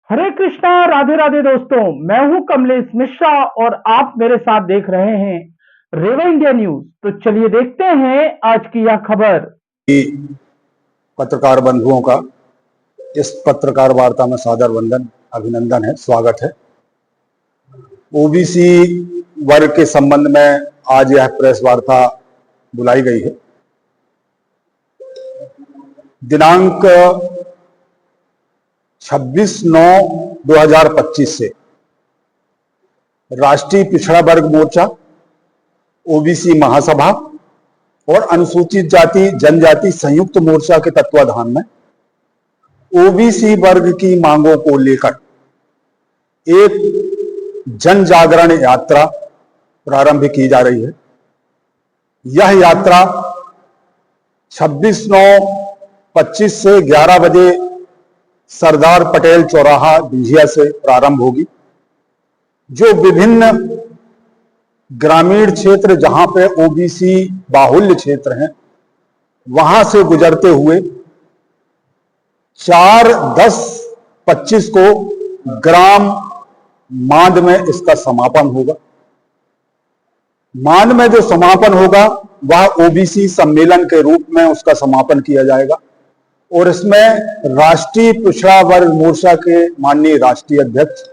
हरे कृष्णा, राधे राधे दोस्तों। मैं हूं कमलेश मिश्रा और आप मेरे साथ देख रहे हैं रेवा इंडिया न्यूज। तो चलिए देखते हैं आज की यह खबर। पत्रकार बंधुओं का इस पत्रकार वार्ता में सादर वंदन, अभिनंदन है, स्वागत है। ओबीसी वर्ग के संबंध में आज यह प्रेस वार्ता बुलाई गई है। दिनांक 26/9/2025 से राष्ट्रीय पिछड़ा वर्ग मोर्चा, ओबीसी महासभा और अनुसूचित जाति जनजाति संयुक्त मोर्चा के तत्वाधान में ओबीसी वर्ग की मांगों को लेकर एक जन जागरण यात्रा प्रारंभ की जा रही है। यह यात्रा 26/9/25 से 11 बजे सरदार पटेल चौराहा बिंझिया से प्रारंभ होगी, जो विभिन्न ग्रामीण क्षेत्र जहां पे ओबीसी बाहुल्य क्षेत्र हैं वहां से गुजरते हुए 4/10/25 को ग्राम मांद में इसका समापन होगा। मांद में जो समापन होगा वह ओबीसी सम्मेलन के रूप में उसका समापन किया जाएगा और इसमें राष्ट्रीय पिछड़ा वर्ग मोर्चा के माननीय राष्ट्रीय अध्यक्ष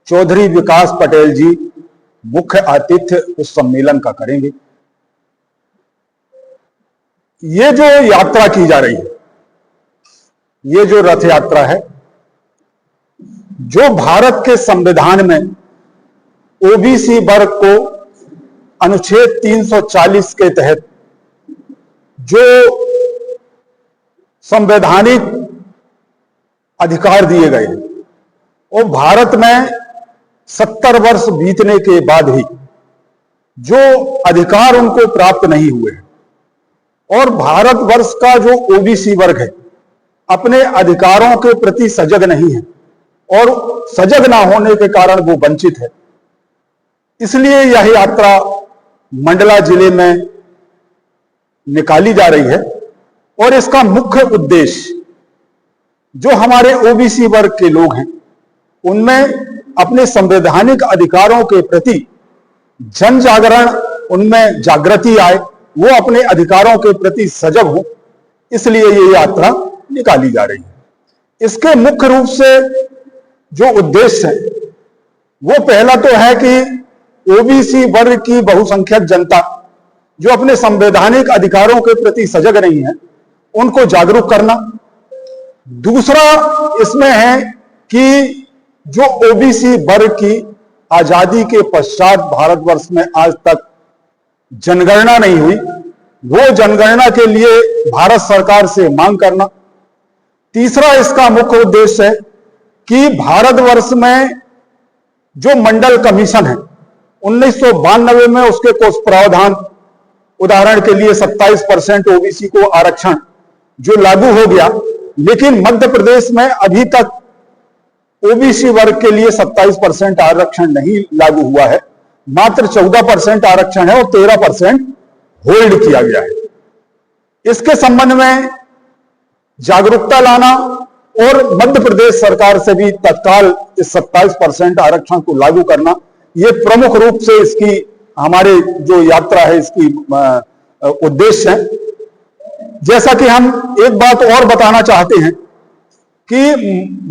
चौधरी विकास पटेल जी मुख्य आतिथ्य उस सम्मेलन का करेंगे। ये जो यात्रा की जा रही है, ये जो रथ यात्रा है, जो भारत के संविधान में ओबीसी वर्ग को अनुच्छेद 340 के तहत जो संवैधानिक अधिकार दिए गए हैं और भारत में 70 वर्ष बीतने के बाद ही जो अधिकार उनको प्राप्त नहीं हुए हैं और भारतवर्ष का जो ओबीसी वर्ग है अपने अधिकारों के प्रति सजग नहीं है और सजग ना होने के कारण वो वंचित है। इसलिए यह यात्रा मंडला जिले में निकाली जा रही है और इसका मुख्य उद्देश्य जो हमारे ओबीसी वर्ग के लोग हैं उनमें अपने संवैधानिक अधिकारों के प्रति जन जागरण, उनमें जागृति आए, वो अपने अधिकारों के प्रति सजग हो, इसलिए ये यात्रा निकाली जा रही है। इसके मुख्य रूप से जो उद्देश्य है वो पहला तो है कि ओबीसी वर्ग की बहुसंख्यक जनता जो अपने संवैधानिक अधिकारों के प्रति सजग नहीं है उनको जागरूक करना। दूसरा इसमें है कि जो ओबीसी वर्ग की आजादी के पश्चात भारतवर्ष में आज तक जनगणना नहीं हुई, वो जनगणना के लिए भारत सरकार से मांग करना। तीसरा इसका मुख्य उद्देश्य है कि भारतवर्ष में जो मंडल कमीशन है 1992 में उसके कुछ प्रावधान, उदाहरण के लिए 27% ओबीसी को आरक्षण जो लागू हो गया, लेकिन मध्य प्रदेश में अभी तक ओबीसी वर्ग के लिए 27% आरक्षण नहीं लागू हुआ है, मात्र 14% आरक्षण है और 13% होल्ड किया गया है। इसके संबंध में जागरूकता लाना और मध्य प्रदेश सरकार से भी तत्काल इस 27% आरक्षण को लागू करना, ये प्रमुख रूप से इसकी हमारे जो यात्रा है इसकी उद्देश्य है। जैसा कि हम एक बात और बताना चाहते हैं कि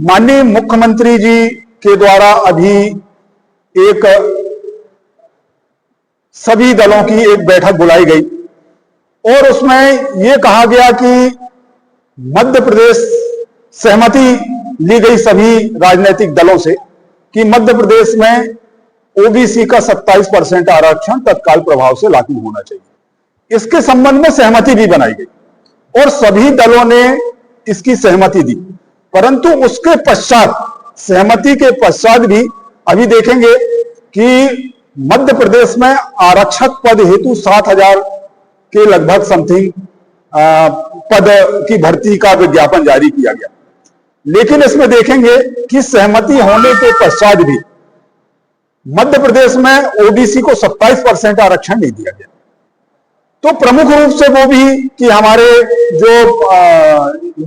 माननीय मुख्यमंत्री जी के द्वारा अभी एक सभी दलों की एक बैठक बुलाई गई और उसमें यह कहा गया कि मध्य प्रदेश सहमति ली गई सभी राजनीतिक दलों से कि मध्य प्रदेश में ओबीसी का 27% आरक्षण तत्काल प्रभाव से लागू होना चाहिए। इसके संबंध में सहमति भी बनाई गई और सभी दलों ने इसकी सहमति दी, परंतु उसके पश्चात, सहमति के पश्चात भी अभी देखेंगे कि मध्य प्रदेश में आरक्षक पद हेतु 7,000 के लगभग समथिंग पद की भर्ती का विज्ञापन जारी किया गया, लेकिन इसमें देखेंगे कि सहमति होने के पश्चात भी मध्य प्रदेश में ओबीसी को 27% आरक्षण नहीं दिया गया। तो प्रमुख रूप से वो भी कि हमारे जो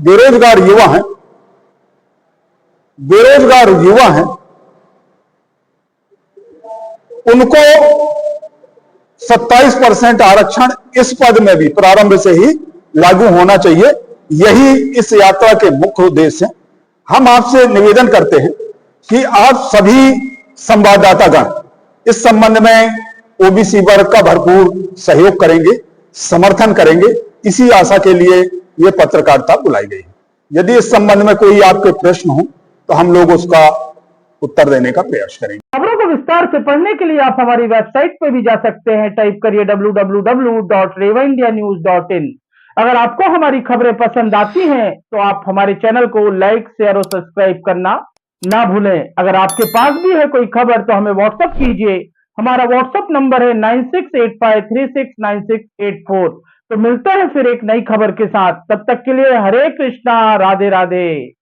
बेरोजगार युवा हैं बेरोजगार युवा हैं, उनको 27% आरक्षण इस पद में भी प्रारंभ से ही लागू होना चाहिए। यही इस यात्रा के मुख्य उद्देश्य हैं। हम आपसे निवेदन करते हैं कि आप सभी संवाददातागण इस संबंध में ओबीसी वर्ग का भरपूर सहयोग करेंगे, समर्थन करेंगे। इसी आशा के लिए यह पत्रकारिता बुलाई गई है। यदि इस संबंध में कोई आपके प्रश्न हो तो हम लोग उसका उत्तर देने का प्रयास करेंगे। खबरों को विस्तार से पढ़ने के लिए आप हमारी वेबसाइट पर भी जा सकते हैं। टाइप करिए www.revaindianews.in। अगर आपको हमारी खबरें पसंद आती हैं तो आप हमारे चैनल को लाइक, शेयर और सब्सक्राइब करना ना भूलें। अगर आपके पास भी है कोई खबर तो हमें व्हाट्सएप कीजिए। हमारा व्हाट्सएप नंबर है 9685369684। तो मिलते हैं फिर एक नई खबर के साथ। तब तक के लिए हरे कृष्णा, राधे राधे।